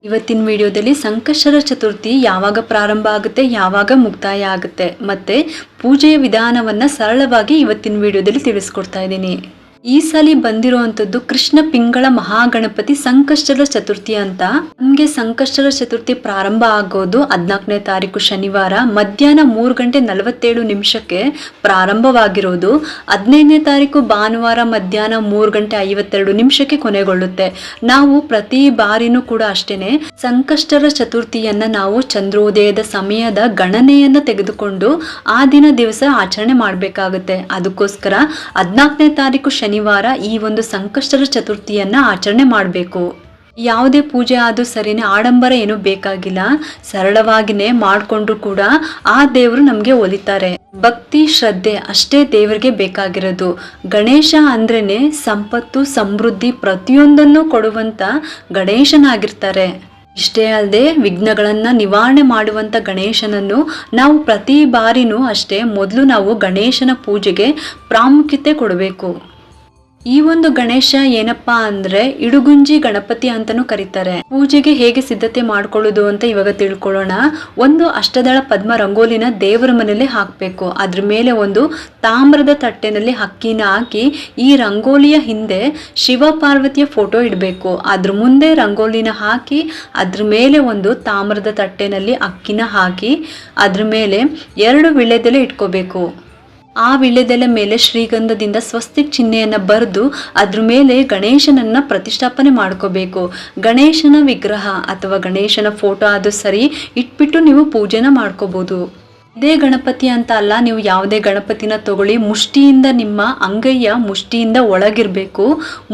ಇವತ್ತಿನ ವಿಡಿಯೋದಲ್ಲಿ ಸಂಕಷ್ಟರ ಚತುರ್ಥಿ ಯಾವಾಗ ಪ್ರಾರಂಭ ಆಗುತ್ತೆ, ಯಾವಾಗ ಮುಕ್ತಾಯ ಆಗುತ್ತೆ ಮತ್ತೆ ಪೂಜೆಯ ವಿಧಾನವನ್ನ ಸರಳವಾಗಿ ಇವತ್ತಿನ ವಿಡಿಯೋದಲ್ಲಿ ತಿಳಿಸ್ಕೊಡ್ತಾ ಇದ್ದೀನಿ. ಈ ಸಲ ಬಂದಿರುವಂತದ್ದು ಕೃಷ್ಣ ಪಿಂಗಳ ಮಹಾಗಣಪತಿ ಸಂಕಷ್ಟರ ಚತುರ್ಥಿ ಅಂತ. ನಮ್ಗೆ ಸಂಕಷ್ಟರ ಚತುರ್ಥಿ ಪ್ರಾರಂಭ ಆಗೋದು 14ನೇ ತಾರೀಕು ಶನಿವಾರ ಮಧ್ಯಾಹ್ನ 3:47 ಪ್ರಾರಂಭವಾಗಿರೋದು. 15ನೇ ತಾರೀಕು ಭಾನುವಾರ ಮಧ್ಯಾಹ್ನ 3:52 ಕೊನೆಗೊಳ್ಳುತ್ತೆ. ನಾವು ಪ್ರತಿ ಬಾರಿನೂ ಕೂಡ ಅಷ್ಟೇನೆ ಸಂಕಷ್ಟರ ಚತುರ್ಥಿಯನ್ನ ನಾವು ಚಂದ್ರೋದಯದ ಸಮಯದ ಗಣನೆಯನ್ನ ತೆಗೆದುಕೊಂಡು ಆ ದಿವಸ ಆಚರಣೆ ಮಾಡಬೇಕಾಗುತ್ತೆ. ಅದಕ್ಕೋಸ್ಕರ 14ನೇ ತಾರೀಕು ಶನಿವಾರ ಈ ಒಂದು ಸಂಕಷ್ಟರ ಚತುರ್ಥಿಯನ್ನ ಆಚರಣೆ ಮಾಡಬೇಕು. ಯಾವುದೇ ಪೂಜೆ ಆದ್ರೂ ಸರಿನೇ, ಆಡಂಬರ ಏನು ಬೇಕಾಗಿಲ್ಲ, ಸರಳವಾಗಿನೇ ಮಾಡಿಕೊಂಡ್ರು ಕೂಡ ಆ ದೇವರು ನಮ್ಗೆ ಒಲಿತಾರೆ. ಭಕ್ತಿ ಶ್ರದ್ಧೆ ಅಷ್ಟೇ ದೇವರಿಗೆ ಬೇಕಾಗಿರೋದು. ಗಣೇಶ ಅಂದ್ರೇನೆ ಸಂಪತ್ತು ಸಮೃದ್ಧಿ ಪ್ರತಿಯೊಂದನ್ನು ಕೊಡುವಂತ ಗಣೇಶನಾಗಿರ್ತಾರೆ. ಇಷ್ಟೇ ಅಲ್ಲದೆ ವಿಘ್ನಗಳನ್ನ ನಿವಾರಣೆ ಮಾಡುವಂತ ಗಣೇಶನನ್ನು ನಾವು ಪ್ರತಿ ಬಾರಿನೂ ಅಷ್ಟೇ ಮೊದಲು ನಾವು ಗಣೇಶನ ಪೂಜೆಗೆ ಪ್ರಾಮುಖ್ಯತೆ ಕೊಡಬೇಕು. ಈ ಒಂದು ಗಣೇಶ ಏನಪ್ಪಾ ಅಂದ್ರೆ ಇಡುಗುಂಜಿ ಗಣಪತಿ ಅಂತಾನೂ ಕರೀತಾರೆ. ಪೂಜೆಗೆ ಹೇಗೆ ಸಿದ್ಧತೆ ಮಾಡ್ಕೊಳ್ಳೋದು ಅಂತ ಇವಾಗ ತಿಳ್ಕೊಳ್ಳೋಣ. ಒಂದು ಅಷ್ಟದಳ ಪದ್ಮ ರಂಗೋಲಿನ ದೇವರ ಮನೆಯಲ್ಲಿ ಹಾಕ್ಬೇಕು. ಅದ್ರ ಮೇಲೆ ಒಂದು ತಾಮ್ರದ ತಟ್ಟೆನಲ್ಲಿ ಅಕ್ಕಿನ ಹಾಕಿ ಈ ರಂಗೋಲಿಯ ಹಿಂದೆ ಶಿವ ಪಾರ್ವತಿಯ ಫೋಟೋ ಇಡಬೇಕು. ಅದ್ರ ಮುಂದೆ ರಂಗೋಲಿನ ಹಾಕಿ ಅದ್ರ ಮೇಲೆ ಒಂದು ತಾಮ್ರದ ತಟ್ಟೆನಲ್ಲಿ ಅಕ್ಕಿನ ಹಾಕಿ ಅದ್ರ ಮೇಲೆ 2 ವೀಳ್ಯದೆಲೆ ಇಟ್ಕೋಬೇಕು. ಆ ವೀಳ್ಯದೆಲೆ ಮೇಲೆ ಶ್ರೀಗಂಧದಿಂದ ಸ್ವಸ್ತಿಕ್ ಚಿಹ್ನೆಯನ್ನ ಬರೆದು ಅದ್ರ ಮೇಲೆ ಗಣೇಶನನ್ನ ಪ್ರತಿಷ್ಠಾಪನೆ ಮಾಡ್ಕೋಬೇಕು. ಗಣೇಶನ ವಿಗ್ರಹ ಅಥವಾ ಗಣೇಶನ ಫೋಟೋ ಅದು ಸರಿ ಇಟ್ಬಿಟ್ಟು ನೀವು ಪೂಜೆನ ಮಾಡ್ಕೋಬಹುದು. ಇದೇ ಗಣಪತಿ ಅಂತ ಅಲ್ಲ, ನೀವು ಯಾವುದೇ ಗಣಪತಿನ ತಗೊಳ್ಳಿ, ಮುಷ್ಟಿಯಿಂದ ನಿಮ್ಮ ಅಂಗೈಯ ಮುಷ್ಟಿಯಿಂದ ಒಳಗಿರ್ಬೇಕು.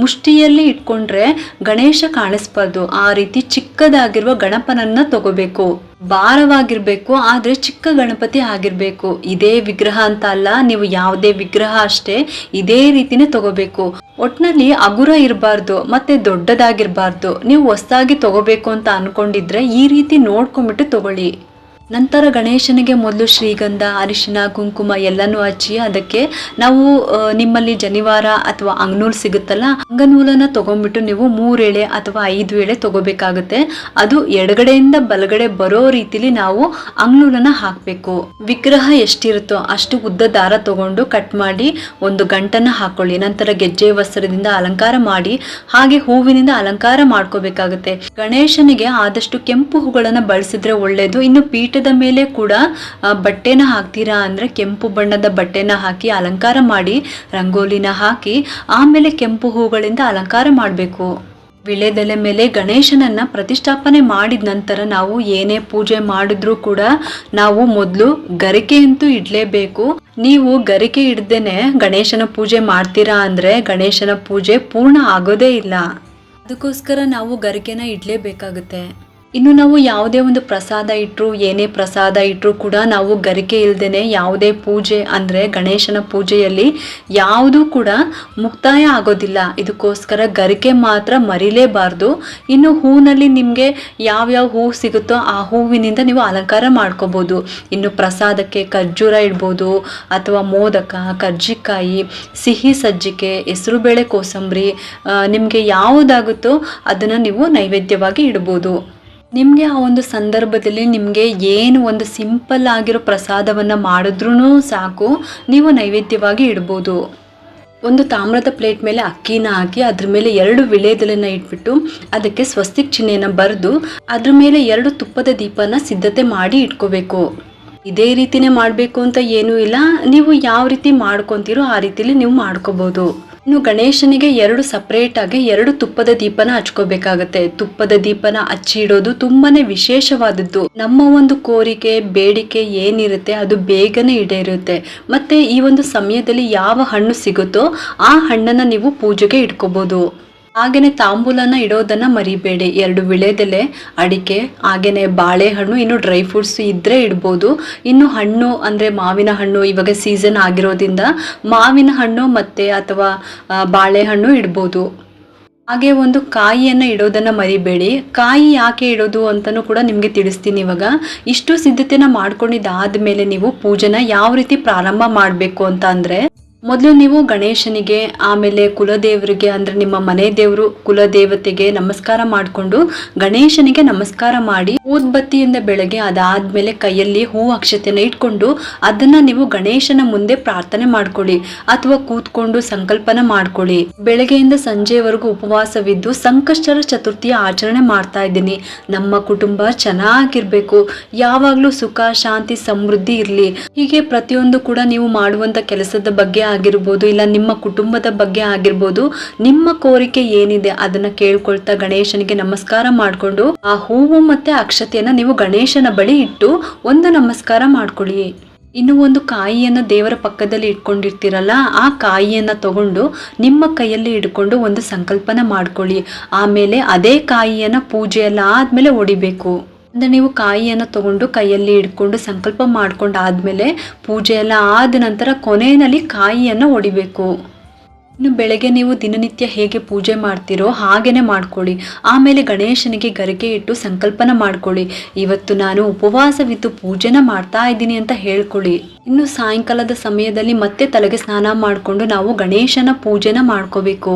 ಮುಷ್ಟಿಯಲ್ಲಿ ಇಟ್ಕೊಂಡ್ರೆ ಗಣೇಶ ಕಾಣಿಸ್ಬಾರ್ದು. ಆ ರೀತಿ ಚಿಕ್ಕದಾಗಿರುವ ಗಣಪನನ್ನ ತಗೋಬೇಕು. ಭಾರವಾಗಿರ್ಬೇಕು, ಆದ್ರೆ ಚಿಕ್ಕ ಗಣಪತಿ ಆಗಿರ್ಬೇಕು. ಇದೇ ವಿಗ್ರಹ ಅಂತ ಅಲ್ಲ, ನೀವು ಯಾವುದೇ ವಿಗ್ರಹ ಅಷ್ಟೇ ಇದೇ ರೀತಿನೇ ತಗೋಬೇಕು. ಒಟ್ನಲ್ಲಿ ಅಗುರ ಇರಬಾರ್ದು ಮತ್ತೆ ದೊಡ್ಡದಾಗಿರ್ಬಾರ್ದು. ನೀವು ಹೊಸದಾಗಿ ತಗೋಬೇಕು ಅಂತ ಅನ್ಕೊಂಡಿದ್ರೆ ಈ ರೀತಿ ನೋಡ್ಕೊಂಡ್ಬಿಟ್ಟು ತಗೊಳ್ಳಿ. ನಂತರ ಗಣೇಶನಿಗೆ ಮೊದಲು ಶ್ರೀಗಂಧ, ಅರಿಶಿನ, ಕುಂಕುಮ ಎಲ್ಲನೂ ಹಚ್ಚಿ ಅದಕ್ಕೆ ನಾವು ನಿಮ್ಮಲ್ಲಿ ಜನಿವಾರ ಅಥವಾ ಅಂಗನೂಲ್ ಸಿಗುತ್ತಲ್ಲ, ಅಂಗನೂಲನ್ನ ತಗೊಂಡ್ಬಿಟ್ಟು ನೀವು 3 ಎಳೆ ಅಥವಾ 5 ಎಳೆ ತಗೋಬೇಕಾಗುತ್ತೆ. ಅದು ಎಡಗಡೆಯಿಂದ ಬಲಗಡೆ ಬರೋ ರೀತಿಲಿ ನಾವು ಅಂಗನೂಲನ್ನ ಹಾಕ್ಬೇಕು. ವಿಗ್ರಹ ಎಷ್ಟಿರುತ್ತೋ ಅಷ್ಟು ಉದ್ದ ದಾರ ತಗೊಂಡು ಕಟ್ ಮಾಡಿ ಒಂದು ಗಂಟನ್ನ ಹಾಕೊಳ್ಳಿ. ನಂತರ ಗೆಜ್ಜೆ ವಸ್ತ್ರದಿಂದ ಅಲಂಕಾರ ಮಾಡಿ ಹಾಗೆ ಹೂವಿನಿಂದ ಅಲಂಕಾರ ಮಾಡ್ಕೋಬೇಕಾಗುತ್ತೆ. ಗಣೇಶನಿಗೆ ಆದಷ್ಟು ಕೆಂಪು ಹೂಗಳನ್ನ ಬಳಸಿದ್ರೆ ಒಳ್ಳೇದು. ಇನ್ನು ಪೀಠದ ಮೇಲೆ ಕೂಡ ಬಟ್ಟೆನ ಹಾಕ್ತೀರಾ ಅಂದ್ರೆ ಕೆಂಪು ಬಣ್ಣದ ಬಟ್ಟೆನ ಹಾಕಿ ಅಲಂಕಾರ ಮಾಡಿ ರಂಗೋಲಿನ ಹಾಕಿ ಆಮೇಲೆ ಕೆಂಪು ಹೂಗಳಿಂದ ಅಲಂಕಾರ ಮಾಡಬೇಕು. ವೀಳ್ಯದೆಲೆ ಮೇಲೆ ಗಣೇಶನನ್ನ ಪ್ರತಿಷ್ಠಾಪನೆ ಮಾಡಿದ ನಂತರ ನಾವು ಏನೇ ಪೂಜೆ ಮಾಡಿದ್ರೂ ಕೂಡ ನಾವು ಮೊದಲು ಗರಿಕೆ ಅಂತೂ ಇಡ್ಲೇಬೇಕು. ನೀವು ಗರಿಕೆ ಇಡ್ದೇನೆ ಗಣೇಶನ ಪೂಜೆ ಮಾಡ್ತೀರಾ ಅಂದ್ರೆ ಗಣೇಶನ ಪೂಜೆ ಪೂರ್ಣ ಆಗೋದೇ ಇಲ್ಲ. ಅದಕ್ಕೋಸ್ಕರ ನಾವು ಗರಿಕೆನ ಇಡ್ಲೇಬೇಕಾಗುತ್ತೆ. ಇನ್ನು ನಾವು ಯಾವುದೇ ಒಂದು ಪ್ರಸಾದ ಇಟ್ಟರು, ಏನೇ ಪ್ರಸಾದ ಇಟ್ಟರು ಕೂಡ ನಾವು ಗರಿಕೆ ಇಲ್ದೇನೆ ಯಾವುದೇ ಪೂಜೆ ಅಂದ್ರೆ ಗಣೇಶನ ಪೂಜೆಯಲ್ಲಿ ಯಾವುದೂ ಕೂಡ ಮುಕ್ತಾಯ ಆಗೋದಿಲ್ಲ. ಇದಕ್ಕೋಸ್ಕರ ಗರಿಕೆ ಮಾತ್ರ ಮರಿಲೇಬಾರ್ದು. ಇನ್ನು ಹೂವಿನಲ್ಲಿ ನಿಮಗೆ ಯಾವ್ಯಾವ ಹೂ ಸಿಗುತ್ತೋ ಆ ಹೂವಿನಿಂದ ನೀವು ಅಲಂಕಾರ ಮಾಡ್ಕೋಬಹುದು. ಇನ್ನು ಪ್ರಸಾದಕ್ಕೆ ಖರ್ಜೂರ ಇಡ್ಬೋದು ಅಥವಾ ಮೋದಕ, ಕರ್ಜಿಕಾಯಿ, ಸಿಹಿ ಸಜ್ಜಿಕೆ, ಹೆಸರುಬೇಳೆ ಕೋಸಂಬರಿ, ನಿಮಗೆ ಯಾವುದಾಗುತ್ತೋ ಅದನ್ನ ನೀವು ನೈವೇದ್ಯವಾಗಿ ಇಡ್ಬೋದು. ನಿಮಗೆ ಆ ಒಂದು ಸಂದರ್ಭದಲ್ಲಿ ನಿಮಗೆ ಏನು ಒಂದು ಸಿಂಪಲ್ ಆಗಿರೋ ಪ್ರಸಾದವನ್ನ ಮಾಡಿದ್ರೂ ಸಾಕು, ನೀವು ನೈವೇದ್ಯವಾಗಿ ಇಡ್ಬೋದು. ಒಂದು ತಾಮ್ರದ ಪ್ಲೇಟ್ ಮೇಲೆ ಅಕ್ಕಿನ ಹಾಕಿ ಅದ್ರ ಮೇಲೆ 2 ವೀಳ್ಯದೆಲೆನ ಇಟ್ಬಿಟ್ಟು ಅದಕ್ಕೆ ಸ್ವಸ್ತಿಕ್ ಚಿಹ್ನೆನ ಬರೆದು ಅದ್ರ ಮೇಲೆ 2 ತುಪ್ಪದ ದೀಪನ ಸಿದ್ಧತೆ ಮಾಡಿ ಇಟ್ಕೋಬೇಕು. ಇದೇ ರೀತಿನೇ ಮಾಡಬೇಕು ಅಂತ ಏನೂ ಇಲ್ಲ, ನೀವು ಯಾವ ರೀತಿ ಮಾಡ್ಕೊತೀರೋ ಆ ರೀತಿಲಿ ನೀವು ಮಾಡ್ಕೋಬಹುದು. ಇನ್ನು ಗಣೇಶನಿಗೆ 2 ಸಪ್ರೇಟ್ ಆಗಿ 2 ತುಪ್ಪದ ದೀಪನ ಹಚ್ಕೋಬೇಕಾಗತ್ತೆ. ತುಪ್ಪದ ದೀಪನ ಹಚ್ಚಿ ಇಡೋದು ತುಂಬಾನೇ ವಿಶೇಷವಾದದ್ದು. ನಮ್ಮ ಒಂದು ಕೋರಿಕೆ ಬೇಡಿಕೆ ಏನಿರುತ್ತೆ ಅದು ಬೇಗನೆ ಈಡೇರುತ್ತೆ. ಮತ್ತೆ ಈ ಒಂದು ಸಮಯದಲ್ಲಿ ಯಾವ ಹಣ್ಣು ಸಿಗುತ್ತೋ ಆ ಹಣ್ಣನ್ನ ನೀವು ಪೂಜೆಗೆ ಇಟ್ಕೋಬಹುದು. ಹಾಗೇನೆ ತಾಂಬೂಲನ ಇಡೋದನ್ನ ಮರಿಬೇಡಿ. 2 ವೀಳ್ಯದೆಲೆ, ಅಡಿಕೆ, ಹಾಗೇನೆ ಬಾಳೆಹಣ್ಣು, ಇನ್ನು ಡ್ರೈ ಫ್ರೂಟ್ಸ್ ಇದ್ರೆ ಇಡ್ಬೋದು. ಇನ್ನು ಹಣ್ಣು ಅಂದ್ರೆ ಮಾವಿನ ಹಣ್ಣು ಇವಾಗ ಸೀಸನ್ ಆಗಿರೋದ್ರಿಂದ ಮಾವಿನ ಹಣ್ಣು ಮತ್ತೆ ಅಥವಾ ಬಾಳೆಹಣ್ಣು ಇಡ್ಬೋದು. ಹಾಗೆ ಒಂದು ಕಾಯಿಯನ್ನ ಇಡೋದನ್ನ ಮರಿಬೇಡಿ. ಕಾಯಿ ಯಾಕೆ ಇಡೋದು ಅಂತಾನೂ ಕೂಡ ನಿಮ್ಗೆ ತಿಳಿಸ್ತೀನಿ. ಇವಾಗ ಇಷ್ಟು ಸಿದ್ಧತೆನ ಮಾಡ್ಕೊಂಡಿದ್ದಾದ್ಮೇಲೆ ನೀವು ಪೂಜೆನ ಯಾವ ರೀತಿ ಪ್ರಾರಂಭ ಮಾಡಬೇಕು ಅಂತ ಅಂದ್ರೆ ಮೊದಲು ನೀವು ಗಣೇಶನಿಗೆ, ಆಮೇಲೆ ಕುಲದೇವರಿಗೆ ಅಂದರೆ ನಿಮ್ಮ ಮನೆ ದೇವರು ಕುಲದೇವತೆಗೆ ನಮಸ್ಕಾರ ಮಾಡಿಕೊಂಡು ಗಣೇಶನಿಗೆ ನಮಸ್ಕಾರ ಮಾಡಿ ಊದ್ಬತ್ತಿಯಿಂದ ಬೆಳಗ್ಗೆ ಅದಾದ್ಮೇಲೆ ಕೈಯಲ್ಲಿ ಹೂ ಅಕ್ಷತೆನ ಇಟ್ಕೊಂಡು ಅದನ್ನ ನೀವು ಗಣೇಶನ ಮುಂದೆ ಪ್ರಾರ್ಥನೆ ಮಾಡ್ಕೊಳ್ಳಿ ಅಥವಾ ಕೂತ್ಕೊಂಡು ಸಂಕಲ್ಪನ ಮಾಡ್ಕೊಳ್ಳಿ. ಬೆಳಗ್ಗೆಯಿಂದ ಸಂಜೆವರೆಗೂ ಉಪವಾಸವಿದ್ದು ಸಂಕಷ್ಟರ ಚತುರ್ಥಿಯ ಆಚರಣೆ ಮಾಡ್ತಾ ಇದ್ದೀನಿ. ನಮ್ಮ ಕುಟುಂಬ ಚೆನ್ನಾಗಿರ್ಬೇಕು, ಯಾವಾಗ್ಲೂ ಸುಖ ಶಾಂತಿ ಸಮೃದ್ಧಿ ಇರ್ಲಿ. ಹೀಗೆ ಪ್ರತಿಯೊಂದು ಕೂಡ ನೀವು ಮಾಡುವಂತ ಕೆಲಸದ ಬಗ್ಗೆ ಆಗಿರ್ಬೋದು, ಇಲ್ಲ ನಿಮ್ಮ ಕುಟುಂಬದ ಬಗ್ಗೆ ಆಗಿರ್ಬೋದು, ನಿಮ್ಮ ಕೋರಿಕೆ ಏನಿದೆ ಅದನ್ನ ಕೇಳ್ಕೊಳ್ತಾ ಗಣೇಶನಿಗೆ ನಮಸ್ಕಾರ ಮಾಡ್ಕೊಂಡು ಆ ಹೂವು ಮತ್ತೆ ಅಕ್ಷತೆಯನ್ನ ನೀವು ಗಣೇಶನ ಬಳಿ ಇಟ್ಟು ಒಂದು ನಮಸ್ಕಾರ ಮಾಡ್ಕೊಳ್ಳಿ. ಇನ್ನು ಒಂದು ಕಾಯಿಯನ್ನ ದೇವರ ಪಕ್ಕದಲ್ಲಿ ಇಟ್ಕೊಂಡಿರ್ತೀರಲ್ಲ, ಆ ಕಾಯಿಯನ್ನ ತಗೊಂಡು ನಿಮ್ಮ ಕೈಯಲ್ಲಿ ಹಿಡ್ಕೊಂಡು ಒಂದು ಸಂಕಲ್ಪನ ಮಾಡ್ಕೊಳ್ಳಿ. ಆಮೇಲೆ ಅದೇ ಕಾಯಿಯನ್ನ ಪೂಜೆ ಎಲ್ಲ ಆದ್ಮೇಲೆ ಹೊಡಿಬೇಕು. ಅಂದರೆ ನೀವು ಕಾಯಿಯನ್ನು ತಗೊಂಡು ಕೈಯಲ್ಲಿ ಹಿಡ್ಕೊಂಡು ಸಂಕಲ್ಪ ಮಾಡ್ಕೊಂಡು ಆದಮೇಲೆ ಪೂಜೆ ಎಲ್ಲ ಆದ ನಂತರ ಕೊನೆಯಲ್ಲಿ ಕಾಯಿಯನ್ನು ಹೊಡಿಬೇಕು. ಇನ್ನು ಬೆಳಗ್ಗೆ ನೀವು ದಿನನಿತ್ಯ ಹೇಗೆ ಪೂಜೆ ಮಾಡ್ತೀರೋ ಹಾಗೇನೆ ಮಾಡ್ಕೊಳ್ಳಿ. ಆಮೇಲೆ ಗಣೇಶನಿಗೆ ಗರಿಕೆ ಇಟ್ಟು ಸಂಕಲ್ಪನ ಮಾಡ್ಕೊಳ್ಳಿ, ಇವತ್ತು ನಾನು ಉಪವಾಸವಿದ್ದು ಪೂಜೆನ ಮಾಡ್ತಾ ಇದ್ದೀನಿ ಅಂತ ಹೇಳ್ಕೊಳ್ಳಿ. ಇನ್ನು ಸಾಯಂಕಾಲದ ಸಮಯದಲ್ಲಿ ಮತ್ತೆ ತಲೆಗೆ ಸ್ನಾನ ಮಾಡಿಕೊಂಡು ನಾವು ಗಣೇಶನ ಪೂಜೆನ ಮಾಡ್ಕೋಬೇಕು.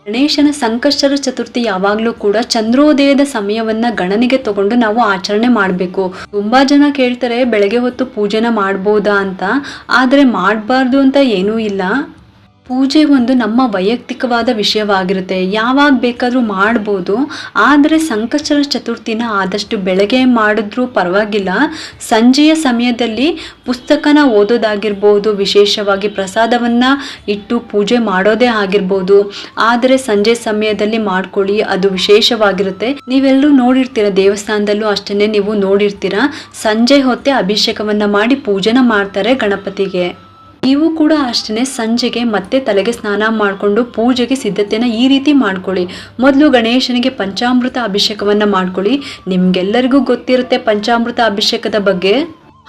ಗಣೇಶನ ಸಂಕಷ್ಟರ ಚತುರ್ಥಿ ಯಾವಾಗಲೂ ಕೂಡ ಚಂದ್ರೋದಯದ ಸಮಯವನ್ನ ಗಣನೆಗೆ ತಗೊಂಡು ನಾವು ಆಚರಣೆ ಮಾಡಬೇಕು. ತುಂಬಾ ಜನ ಕೇಳ್ತಾರೆ ಬೆಳಗ್ಗೆ ಹೊತ್ತು ಪೂಜೆನ ಮಾಡ್ಬೋದಾ ಅಂತ, ಆದರೆ ಮಾಡಬಾರ್ದು ಅಂತ ಏನೂ ಇಲ್ಲ. ಪೂಜೆ ಒಂದು ನಮ್ಮ ವೈಯಕ್ತಿಕವಾದ ವಿಷಯವಾಗಿರುತ್ತೆ, ಯಾವಾಗ ಬೇಕಾದರೂ ಮಾಡ್ಬೋದು. ಆದರೆ ಸಂಕಷ್ಟರ ಚತುರ್ಥಿನ ಆದಷ್ಟು ಬೆಳಗ್ಗೆ ಮಾಡಿದ್ರೂ ಪರವಾಗಿಲ್ಲ. ಸಂಜೆಯ ಸಮಯದಲ್ಲಿ ಪುಸ್ತಕನ ಓದೋದಾಗಿರ್ಬೋದು, ವಿಶೇಷವಾಗಿ ಪ್ರಸಾದವನ್ನು ಇಟ್ಟು ಪೂಜೆ ಮಾಡೋದೇ ಆಗಿರ್ಬೋದು. ಆದರೆ ಸಂಜೆ ಸಮಯದಲ್ಲಿ ಮಾಡ್ಕೊಳ್ಳಿ, ಅದು ವಿಶೇಷವಾಗಿರುತ್ತೆ. ನೀವೆಲ್ಲರೂ ನೋಡಿರ್ತೀರ, ದೇವಸ್ಥಾನದಲ್ಲೂ ಅಷ್ಟೇ ನೀವು ನೋಡಿರ್ತೀರ, ಸಂಜೆ ಹೊತ್ತೆ ಅಭಿಷೇಕವನ್ನು ಮಾಡಿ ಪೂಜೆನ ಮಾಡ್ತಾರೆ ಗಣಪತಿಗೆ. ನೀವು ಕೂಡ ಅಷ್ಟೇ ಸಂಜೆಗೆ ಮತ್ತೆ ತಲೆಗೆ ಸ್ನಾನ ಮಾಡಿಕೊಂಡು ಪೂಜೆಗೆ ಸಿದ್ಧತೆನ ಈ ರೀತಿ ಮಾಡ್ಕೊಳ್ಳಿ. ಮೊದಲು ಗಣೇಶನಿಗೆ ಪಂಚಾಮೃತ ಅಭಿಷೇಕವನ್ನು ಮಾಡ್ಕೊಳ್ಳಿ. ನಿಮ್ಗೆಲ್ಲರಿಗೂ ಗೊತ್ತಿರುತ್ತೆ ಪಂಚಾಮೃತ ಅಭಿಷೇಕದ ಬಗ್ಗೆ.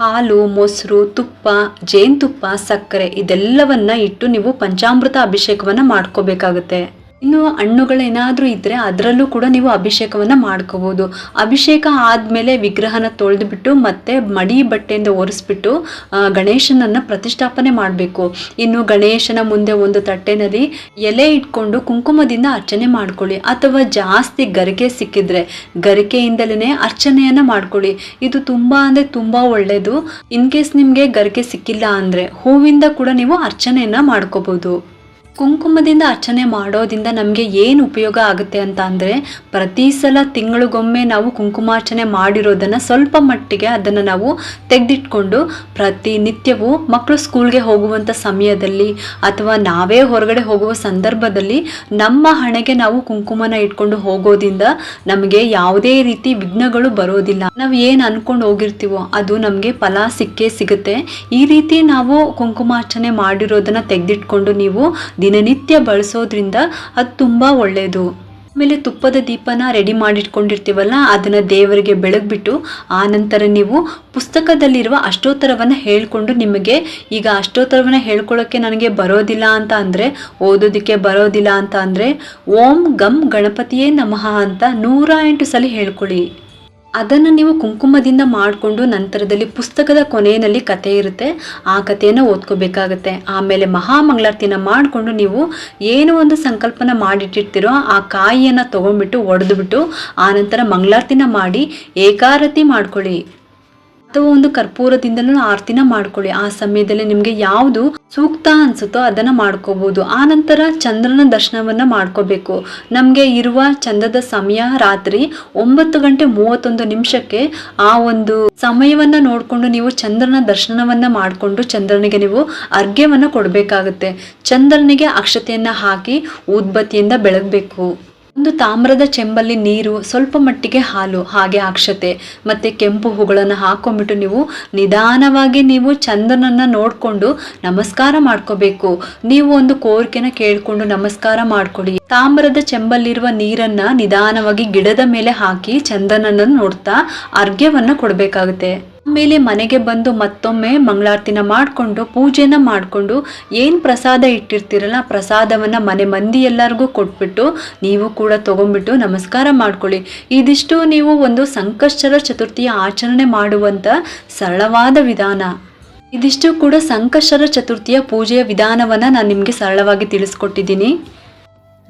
ಹಾಲು, ಮೊಸರು, ತುಪ್ಪ, ಜೇನುತುಪ್ಪ, ಸಕ್ಕರೆ ಇದೆಲ್ಲವನ್ನ ಇಟ್ಟು ನೀವು ಪಂಚಾಮೃತ ಅಭಿಷೇಕವನ್ನು ಮಾಡ್ಕೋಬೇಕಾಗುತ್ತೆ. ಇನ್ನು ಹಣ್ಣುಗಳೇನಾದರೂ ಇದ್ದರೆ ಅದರಲ್ಲೂ ಕೂಡ ನೀವು ಅಭಿಷೇಕವನ್ನು ಮಾಡ್ಕೋಬೋದು. ಅಭಿಷೇಕ ಆದಮೇಲೆ ವಿಗ್ರಹನ ತೊಳೆದುಬಿಟ್ಟು ಮತ್ತೆ ಮಡಿ ಬಟ್ಟೆಯಿಂದ ಒರೆಸ್ಬಿಟ್ಟು ಗಣೇಶನನ್ನು ಪ್ರತಿಷ್ಠಾಪನೆ ಮಾಡಬೇಕು. ಇನ್ನು ಗಣೇಶನ ಮುಂದೆ ಒಂದು ತಟ್ಟೆನಲ್ಲಿ ಎಲೆ ಇಟ್ಕೊಂಡು ಕುಂಕುಮದಿಂದ ಅರ್ಚನೆ ಮಾಡ್ಕೊಳ್ಳಿ, ಅಥವಾ ಜಾಸ್ತಿ ಗರಿಕೆ ಸಿಕ್ಕಿದ್ರೆ ಗರಿಕೆಯಿಂದಲೇ ಅರ್ಚನೆಯನ್ನು ಮಾಡ್ಕೊಳ್ಳಿ. ಇದು ತುಂಬ ಅಂದರೆ ತುಂಬ ಒಳ್ಳೆಯದು. ಇನ್ ಕೇಸ್ ನಿಮಗೆ ಗರಿಕೆ ಸಿಕ್ಕಿಲ್ಲ ಅಂದರೆ ಹೂವಿಂದ ಕೂಡ ನೀವು ಅರ್ಚನೆಯನ್ನು ಮಾಡ್ಕೋಬೋದು. ಕುಂಕುಮದಿಂದ ಅರ್ಚನೆ ಮಾಡೋದ್ರಿಂದ ನಮಗೆ ಏನು ಉಪಯೋಗ ಆಗುತ್ತೆ ಅಂತ ಅಂದರೆ, ಪ್ರತಿ ಸಲ ತಿಂಗಳಿಗೊಮ್ಮೆ ನಾವು ಕುಂಕುಮಾರ್ಚನೆ ಮಾಡಿರೋದನ್ನು ಸ್ವಲ್ಪ ಮಟ್ಟಿಗೆ ಅದನ್ನು ನಾವು ತೆಗೆದಿಟ್ಕೊಂಡು ಪ್ರತಿನಿತ್ಯವೂ ಮಕ್ಕಳು ಸ್ಕೂಲ್ಗೆ ಹೋಗುವಂಥ ಸಮಯದಲ್ಲಿ ಅಥವಾ ನಾವೇ ಹೊರಗಡೆ ಹೋಗುವ ಸಂದರ್ಭದಲ್ಲಿ ನಮ್ಮ ಹಣೆಗೆ ನಾವು ಕುಂಕುಮನ ಇಟ್ಕೊಂಡು ಹೋಗೋದ್ರಿಂದ ನಮಗೆ ಯಾವುದೇ ರೀತಿ ವಿಘ್ನಗಳು ಬರೋದಿಲ್ಲ. ನಾವು ಏನು ಅನ್ಕೊಂಡು ಹೋಗಿರ್ತೀವೋ ಅದು ನಮಗೆ ಫಲ ಸಿಕ್ಕೇ ಸಿಗುತ್ತೆ. ಈ ರೀತಿ ನಾವು ಕುಂಕುಮಾರ್ಚನೆ ಮಾಡಿರೋದನ್ನು ತೆಗೆದಿಟ್ಕೊಂಡು ನೀವು ದಿನನಿತ್ಯ ಬಳಸೋದ್ರಿಂದ ಅದು ತುಂಬ ಒಳ್ಳೆಯದು. ಆಮೇಲೆ ತುಪ್ಪದ ದೀಪನ ರೆಡಿ ಮಾಡಿಟ್ಕೊಂಡಿರ್ತೀವಲ್ಲ, ಅದನ್ನು ದೇವರಿಗೆ ಬೆಳಗ್ಬಿಟ್ಟು ಆನಂತರ ನೀವು ಪುಸ್ತಕದಲ್ಲಿರುವ ಅಷ್ಟೋತ್ತರವನ್ನು ಹೇಳ್ಕೊಂಡು, ನಿಮಗೆ ಈಗ ಅಷ್ಟೋತ್ತರವನ್ನು ಹೇಳ್ಕೊಳ್ಳೋಕ್ಕೆ ನನಗೆ ಬರೋದಿಲ್ಲ ಅಂತ ಅಂದರೆ, ಓದೋದಕ್ಕೆ ಬರೋದಿಲ್ಲ ಅಂತ ಅಂದರೆ, ಓಂ ಗಂ ಗಣಪತಿಯೇ ನಮಃ ಅಂತ 108 ಸಲ ಹೇಳ್ಕೊಳ್ಳಿ. ಅದನ್ನು ನೀವು ಕುಂಕುಮದಿಂದ ಮಾಡಿಕೊಂಡು ನಂತರದಲ್ಲಿ ಪುಸ್ತಕದ ಕೊನೆಯಲ್ಲಿ ಕತೆ ಇರುತ್ತೆ, ಆ ಕಥೆಯನ್ನು ಓದ್ಕೋಬೇಕಾಗತ್ತೆ. ಆಮೇಲೆ ಮಹಾಮಂಗಳಾರತಿನ ಮಾಡಿಕೊಂಡು ನೀವು ಏನು ಒಂದು ಸಂಕಲ್ಪನ ಮಾಡಿಟ್ಟಿರ್ತೀರೋ ಆ ಕಾಯಿಯನ್ನು ತೊಗೊಂಡ್ಬಿಟ್ಟು ಒಡೆದುಬಿಟ್ಟು ಆನಂತರ ಮಂಗಳಾರತಿನ ಮಾಡಿ ಏಕಾರತಿ ಮಾಡ್ಕೊಳ್ಳಿ. ಅಥವಾ ಒಂದು ಕರ್ಪೂರದಿಂದಲೂ ಆರತಿನ ಮಾಡ್ಕೊಳ್ಳಿ. ಆ ಸಮಯದಲ್ಲಿ ನಿಮಗೆ ಯಾವುದು ಸೂಕ್ತ ಅನ್ಸುತ್ತೋ ಅದನ್ನು ಮಾಡ್ಕೋಬಹುದು. ಆನಂತರ ಚಂದ್ರನ ದರ್ಶನವನ್ನ ಮಾಡ್ಕೋಬೇಕು. ನಮಗೆ ಇರುವ ಚಂದ್ರದ ಸಮಯ ರಾತ್ರಿ 9:31 ಆ ಒಂದು ಸಮಯವನ್ನ ನೋಡಿಕೊಂಡು ನೀವು ಚಂದ್ರನ ದರ್ಶನವನ್ನ ಮಾಡಿಕೊಂಡು ಚಂದ್ರನಿಗೆ ನೀವು ಅರ್ಘ್ಯವನ್ನ ಕೊಡಬೇಕಾಗುತ್ತೆ. ಚಂದ್ರನಿಗೆ ಅಕ್ಷತೆಯನ್ನ ಹಾಕಿ ಊದ್ಬತ್ತಿಯಿಂದ ಬೆಳಗಬೇಕು. ಒಂದು ತಾಮ್ರದ ಚೆಂಬಲ್ಲಿ ನೀರು, ಸ್ವಲ್ಪ ಮಟ್ಟಿಗೆ ಹಾಲು, ಹಾಗೆ ಅಕ್ಷತೆ ಮತ್ತೆ ಕೆಂಪು ಹೂಗಳನ್ನು ಹಾಕೊಂಡ್ಬಿಟ್ಟು ನೀವು ನಿಧಾನವಾಗಿ ನೀವು ಚಂದ್ರನನ್ನ ನೋಡ್ಕೊಂಡು ನಮಸ್ಕಾರ ಮಾಡ್ಕೋಬೇಕು. ನೀವು ಒಂದು ಕೋರಿಕೆನ ಕೇಳ್ಕೊಂಡು ನಮಸ್ಕಾರ ಮಾಡ್ಕೊಡಿ. ತಾಮ್ರದ ಚೆಂಬಲ್ಲಿರುವ ನೀರನ್ನ ನಿಧಾನವಾಗಿ ಗಿಡದ ಮೇಲೆ ಹಾಕಿ ಚಂದ್ರನನ್ನ ನೋಡ್ತಾ ಅರ್ಘ್ಯವನ್ನ ಕೊಡಬೇಕಾಗುತ್ತೆ. ಆಮೇಲೆ ಮನೆಗೆ ಬಂದು ಮತ್ತೊಮ್ಮೆ ಮಂಗಳಾರತಿನ ಮಾಡಿಕೊಂಡು ಪೂಜೆನ ಮಾಡಿಕೊಂಡು ಏನು ಪ್ರಸಾದ ಇಟ್ಟಿರ್ತೀರಲ್ಲ ಪ್ರಸಾದವನ್ನು ಮನೆ ಮಂದಿ ಎಲ್ಲರಿಗೂ ಕೊಟ್ಬಿಟ್ಟು ನೀವು ಕೂಡ ತಗೊಂಡ್ಬಿಟ್ಟು ನಮಸ್ಕಾರ ಮಾಡ್ಕೊಳ್ಳಿ. ಇದಿಷ್ಟು ನೀವು ಒಂದು ಸಂಕಷ್ಟರ ಚತುರ್ಥಿಯ ಆಚರಣೆ ಮಾಡುವಂಥ ಸರಳವಾದ ವಿಧಾನ. ಇದಿಷ್ಟು ಕೂಡ ಸಂಕಷ್ಟರ ಚತುರ್ಥಿಯ ಪೂಜೆಯ ವಿಧಾನವನ್ನು ನಾನು ನಿಮಗೆ ಸರಳವಾಗಿ ತಿಳಿಸ್ಕೊಟ್ಟಿದ್ದೀನಿ.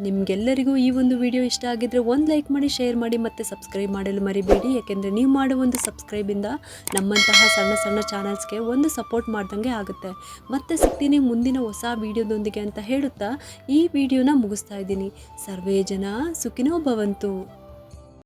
ನಿಮಗೆಲ್ಲರಿಗೂ ಈ ಒಂದು ವಿಡಿಯೋ ಇಷ್ಟ ಆಗಿದ್ರೆ ಒಂದು ಲೈಕ್ ಮಾಡಿ, ಶೇರ್ ಮಾಡಿ ಮತ್ತು ಸಬ್ಸ್ಕ್ರೈಬ್ ಮಾಡಲು ಮರಿಬೇಡಿ. ಯಾಕೆಂದರೆ ನೀವು ಮಾಡೋ ಒಂದು ಸಬ್ಸ್ಕ್ರೈಬಿಂದ ನಮ್ಮಂತಹ ಸಣ್ಣ ಸಣ್ಣ ಚಾನಲ್ಸ್ಗೆ ಒಂದು ಸಪೋರ್ಟ್ ಮಾಡ್ದಂಗೆ ಆಗುತ್ತೆ. ಮತ್ತೆ ಸಿಗ್ತೀನಿ ಮುಂದಿನ ಹೊಸ ವಿಡಿಯೋದೊಂದಿಗೆ ಅಂತ ಹೇಳುತ್ತಾ ಈ ವಿಡಿಯೋನ ಮುಗಿಸ್ತಾ ಇದ್ದೀನಿ. ಸರ್ವೇ ಜನ ಸುಖಿನೋ ಭವಂತು.